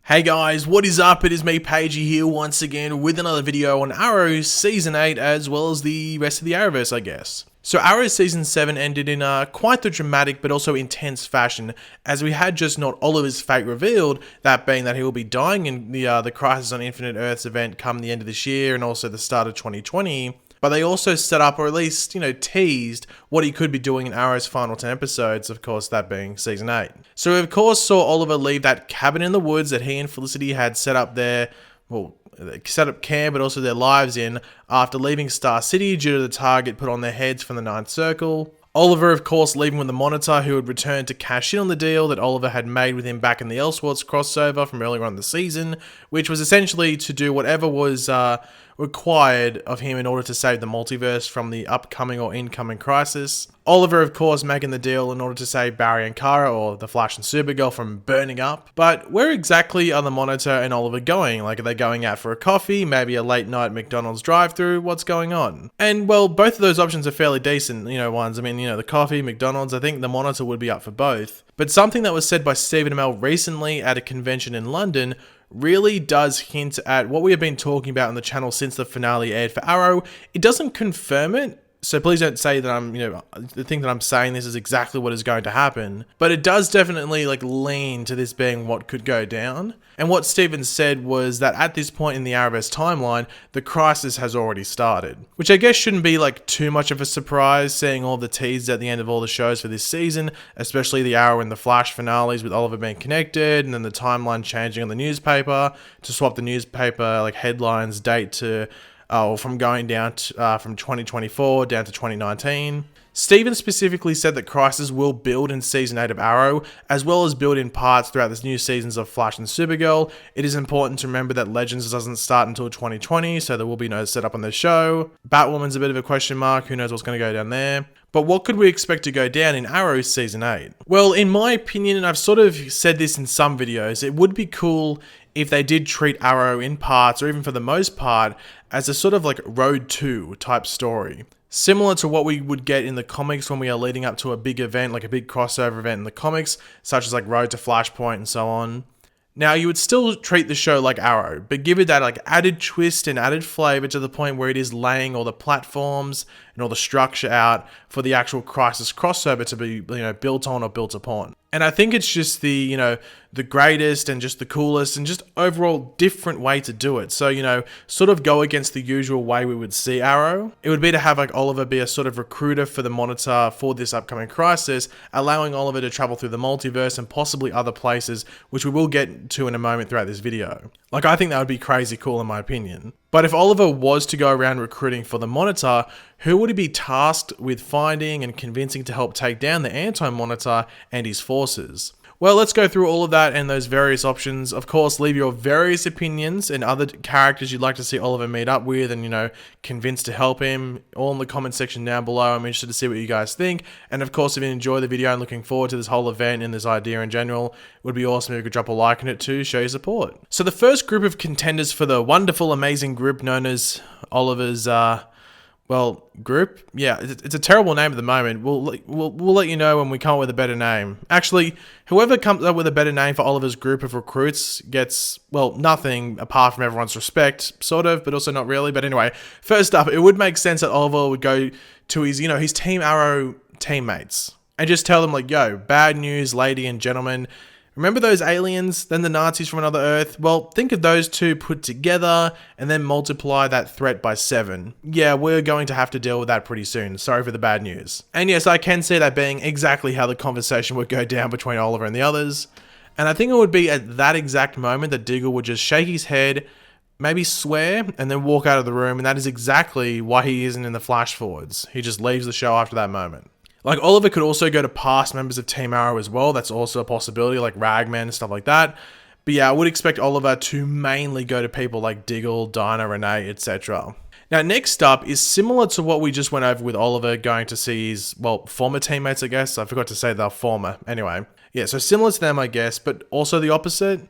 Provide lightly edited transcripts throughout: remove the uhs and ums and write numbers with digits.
Hey guys, what is up? It is me, Pagey, here once again with another video on Arrow Season 8 as well as the rest of the Arrowverse, I guess. So Arrow Season 7 ended in quite the dramatic but also intense fashion, as we had just not Oliver's fate revealed, that being that he will be dying in the Crisis on Infinite Earths event come the end of this year and also the start of 2020. But they also set up, or at least, teased what he could be doing in Arrow's final 10 episodes, of course, that being Season 8. So we, of course, saw Oliver leave that cabin in the woods that he and Felicity had set up set up camp, but also their lives in, after leaving Star City due to the target put on their heads from the Ninth Circle. Oliver, of course, leaving with the Monitor, who would return to cash in on the deal that Oliver had made with him back in the Elseworlds crossover from earlier on in the season, which was essentially to do whatever was required of him in order to save the multiverse from the upcoming or incoming crisis. Oliver, of course, making the deal in order to save Barry and Kara, or the Flash and Supergirl, from burning up. But where exactly are the Monitor and Oliver going? Like, are they going out for a coffee? Maybe a late night McDonald's drive-thru? What's going on? And, well, both of those options are fairly decent, ones. I mean, the coffee, McDonald's, I think the Monitor would be up for both. But something that was said by Stephen Amell recently at a convention in London really does hint at what we have been talking about on the channel since the finale aired for Arrow. It doesn't confirm it, so please don't say that I'm, think that I'm saying this is exactly what is going to happen. But it does definitely lean to this being what could go down. And what Steven said was that at this point in the Arrowverse timeline, the crisis has already started. Which I guess shouldn't be too much of a surprise, seeing all the teasers at the end of all the shows for this season, especially the Arrow and the Flash finales with Oliver being connected, and then the timeline changing on the newspaper to swap the newspaper headlines date to from going down from 2024 down to 2019. Steven specifically said that Crisis will build in Season 8 of Arrow, as well as build in parts throughout this new seasons of Flash and Supergirl. It is important to remember that Legends doesn't start until 2020, so there will be no setup on the show. Batwoman's a bit of a question mark, who knows what's going to go down there. But what could we expect to go down in Arrow Season 8? Well, in my opinion, and I've sort of said this in some videos, it would be cool if they did treat Arrow in parts, or even for the most part, as a sort of Road 2 type story. Similar to what we would get in the comics when we are leading up to a big event, like a big crossover event in the comics, such as Road to Flashpoint and so on. Now, you would still treat the show like Arrow, but give it that added twist and added flavor to the point where it is laying all the platforms and all the structure out for the actual Crisis crossover to be, built on or built upon. And I think it's just the greatest and just the coolest and just overall different way to do it. So, sort of go against the usual way we would see Arrow. It would be to have Oliver be a sort of recruiter for the Monitor for this upcoming crisis, allowing Oliver to travel through the multiverse and possibly other places, which we will get to in a moment throughout this video. I think that would be crazy cool in my opinion. But if Oliver was to go around recruiting for the Monitor, who would he be tasked with finding and convincing to help take down the Anti-Monitor and his forces? Well, let's go through all of that and those various options. Of course, leave your various opinions and other characters you'd like to see Oliver meet up with and, convince to help him, all in the comment section down below. I'm interested to see what you guys think. And of course, if you enjoy the video and looking forward to this whole event and this idea in general, it would be awesome if you could drop a like on it to show your support. So the first group of contenders for the wonderful, amazing group known as Oliver's, group? Yeah, it's a terrible name at the moment. We'll let you know when we come up with a better name. Actually, whoever comes up with a better name for Oliver's group of recruits gets, nothing apart from everyone's respect, sort of, but also not really. But anyway, first up, it would make sense that Oliver would go to his, his Team Arrow teammates and just tell them yo, bad news, lady and gentlemen. Remember those aliens, then the Nazis from another Earth? Well, think of those two put together and then multiply that threat by 7. Yeah, we're going to have to deal with that pretty soon. Sorry for the bad news. And yes, I can see that being exactly how the conversation would go down between Oliver and the others. And I think it would be at that exact moment that Diggle would just shake his head, maybe swear, and then walk out of the room. And that is exactly why he isn't in the flash forwards. He just leaves the show after that moment. Oliver could also go to past members of Team Arrow as well. That's also a possibility, like Ragman and stuff like that. But yeah, I would expect Oliver to mainly go to people like Diggle, Dinah, Renee, etc. Now, next up is similar to what we just went over with Oliver going to see his, former teammates, I guess. I forgot to say they're former. Anyway, yeah, so similar to them, I guess, but also the opposite.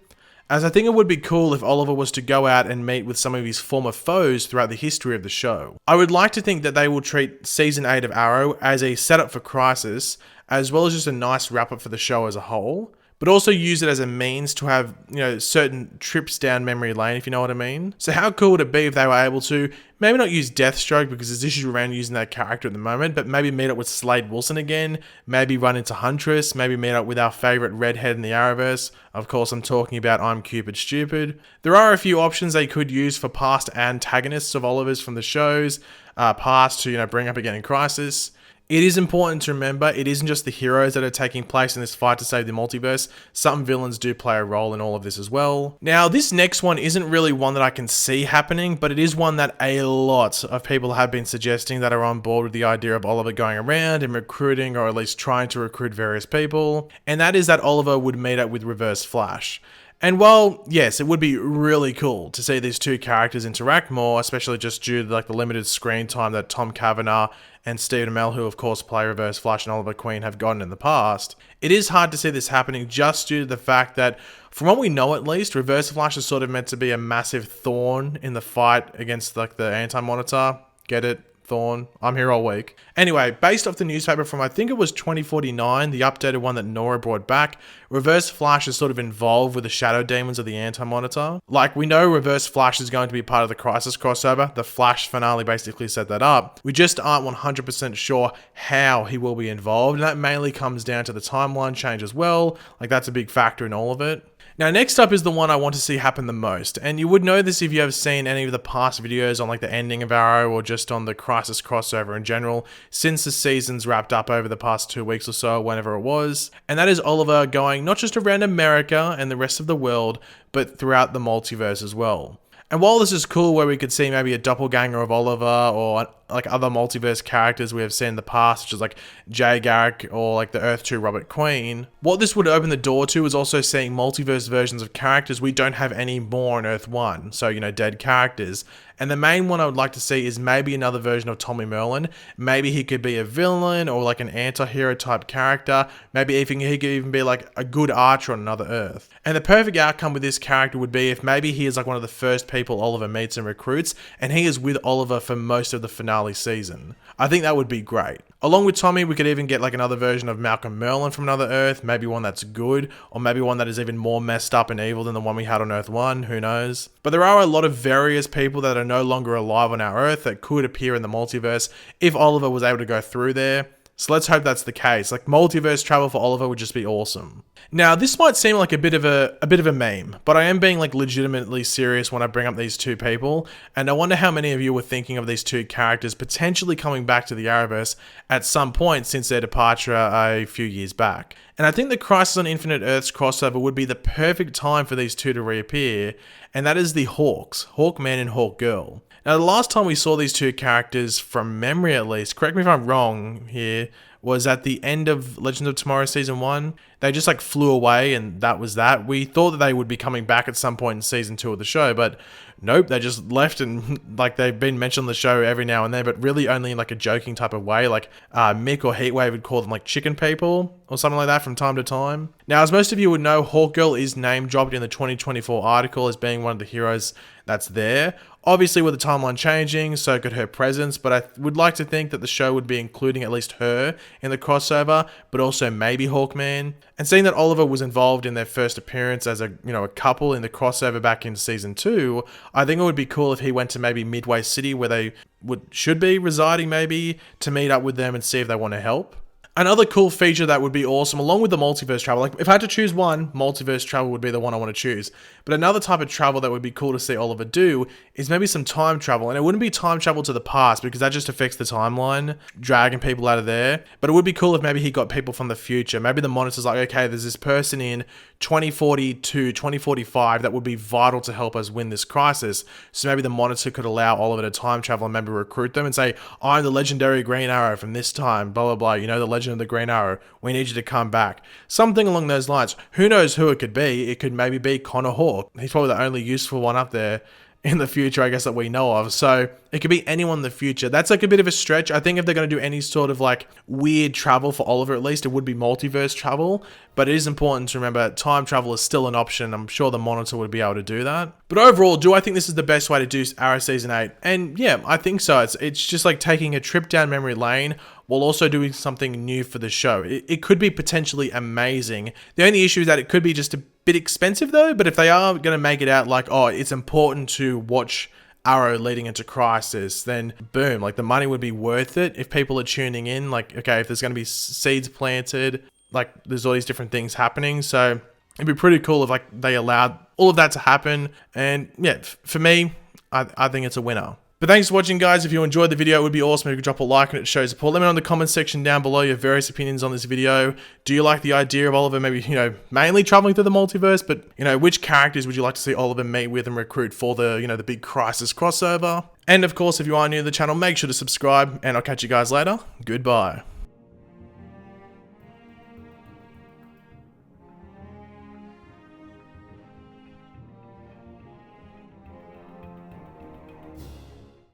As I think it would be cool if Oliver was to go out and meet with some of his former foes throughout the history of the show. I would like to think that they will treat Season 8 of Arrow as a setup for Crisis, as well as just a nice wrap-up for the show as a whole. but also use it as a means to have, certain trips down memory lane, if you know what I mean. So how cool would it be if they were able to maybe not use Deathstroke because there's issues around using that character at the moment, but maybe meet up with Slade Wilson again, maybe run into Huntress, maybe meet up with our favorite redhead in the Arrowverse. Of course, I'm talking about I'm Cupid Stupid. There are a few options they could use for past antagonists of Oliver's from the shows, past to, bring up again in Crisis. It is important to remember, it isn't just the heroes that are taking place in this fight to save the multiverse. Some villains do play a role in all of this as well. Now, this next one isn't really one that I can see happening, but it is one that a lot of people have been suggesting that are on board with the idea of Oliver going around and recruiting, or at least trying to recruit various people. And that is that Oliver would meet up with Reverse Flash. And while, yes, it would be really cool to see these two characters interact more, especially just due to the limited screen time that Tom Cavanagh and Stephen Amell, who of course play Reverse Flash and Oliver Queen, have gotten in the past, it is hard to see this happening just due to the fact that, from what we know at least, Reverse Flash is sort of meant to be a massive thorn in the fight against the Anti-Monitor. Get it? Thorn. I'm here all week. Anyway, based off the newspaper from, I think it was 2049, the updated one that Nora brought back, Reverse Flash is sort of involved with the shadow demons of the Anti-Monitor. We know Reverse Flash is going to be part of the Crisis crossover. The Flash finale basically set that up. We just aren't 100% sure how he will be involved, and that mainly comes down to the timeline change as well. That's a big factor in all of it. Now, next up is the one I want to see happen the most, and you would know this if you have seen any of the past videos on the ending of Arrow or just on the Crisis crossover in general, since the season's wrapped up over the past 2 weeks or so, whenever it was, and that is Oliver going not just around America and the rest of the world, but throughout the multiverse as well. And while this is cool where we could see maybe a doppelganger of Oliver or other multiverse characters we have seen in the past, such as Jay Garrick or the Earth 2 Robert Queen, what this would open the door to is also seeing multiverse versions of characters we don't have any more on Earth 1, so dead characters. And the main one I would like to see is maybe another version of Tommy Merlin. Maybe he could be a villain or an anti-hero type character. Maybe even he could even be a good archer on another Earth. And the perfect outcome with this character would be if maybe he is one of the first people Oliver meets and recruits, and he is with Oliver for most of the finale season. I think that would be great. Along with Tommy, we could even get another version of Malcolm Merlin from another Earth, maybe one that's good, or maybe one that is even more messed up and evil than the one we had on Earth 1, who knows. But there are a lot of various people that are no longer alive on our Earth that could appear in the multiverse if Oliver was able to go through there. So let's hope that's the case. Multiverse travel for Oliver would just be awesome. Now, this might seem like a bit of a meme, but I am being legitimately serious when I bring up these two people, and I wonder how many of you were thinking of these two characters potentially coming back to the Arrowverse at some point since their departure a few years back. And I think the Crisis on Infinite Earths crossover would be the perfect time for these two to reappear, and that is the Hawks, Hawkman and Hawkgirl. Now, the last time we saw these two characters, from memory at least, correct me if I'm wrong here, was at the end of Legends of Tomorrow Season 1. They just flew away and that was that. We thought that they would be coming back at some point in Season 2 of the show, but nope, they just left and they've been mentioned on the show every now and then, but really only in a joking type of way. Mick or Heatwave would call them chicken people or something like that from time to time. Now, as most of you would know, Hawkgirl is name dropped in the 2024 article as being one of the heroes that's there. Obviously, with the timeline changing, so could her presence, but I would like to think that the show would be including at least her in the crossover, but also maybe Hawkman. And seeing that Oliver was involved in their first appearance as a couple in the crossover back in Season 2, I think it would be cool if he went to maybe Midway City where they should be residing maybe, to meet up with them and see if they want to help. Another cool feature that would be awesome, along with the multiverse travel, if I had to choose one, multiverse travel would be the one I want to choose. But another type of travel that would be cool to see Oliver do is maybe some time travel. And it wouldn't be time travel to the past because that just affects the timeline, dragging people out of there. But it would be cool if maybe he got people from the future. Maybe the Monitor's okay, there's this person in 2042, 2045 that would be vital to help us win this crisis. So maybe the Monitor could allow Oliver to time travel and maybe recruit them and say, I'm the legendary Green Arrow from this time, blah, blah, blah. The legend of the Green Arrow. We need you to come back. Something along those lines. Who knows who it could be? It could maybe be Connor Hawke. He's probably the only useful one up there in the future, I guess, that we know of. So it could be anyone in the future. That's a bit of a stretch. I think if they're going to do any sort of weird travel for Oliver, at least it would be multiverse travel. But it is important to remember time travel is still an option. I'm sure the Monitor would be able to do that. But overall, do I think this is the best way to do Arrow Season 8? And yeah, I think so. It's just taking a trip down memory lane while also doing something new for the show. It could be potentially amazing. The only issue is that it could be just a bit expensive though, but if they are going to make it out like, oh, it's important to watch Arrow leading into Crisis, then boom, like the money would be worth it if people are tuning in. Like, okay, if there's going to be seeds planted, like there's all these different things happening. So it'd be pretty cool if like they allowed all of that to happen. And yeah, for me, I think it's a winner. But thanks for watching, guys. If you enjoyed the video, it would be awesome if you could drop a like and it shows support. Let me know in the comment section down below your various opinions on this video. Do you like the idea of Oliver maybe, mainly traveling through the multiverse, but, which characters would you like to see Oliver meet with and recruit for the, the big Crisis crossover? And of course, if you are new to the channel, make sure to subscribe and I'll catch you guys later. Goodbye.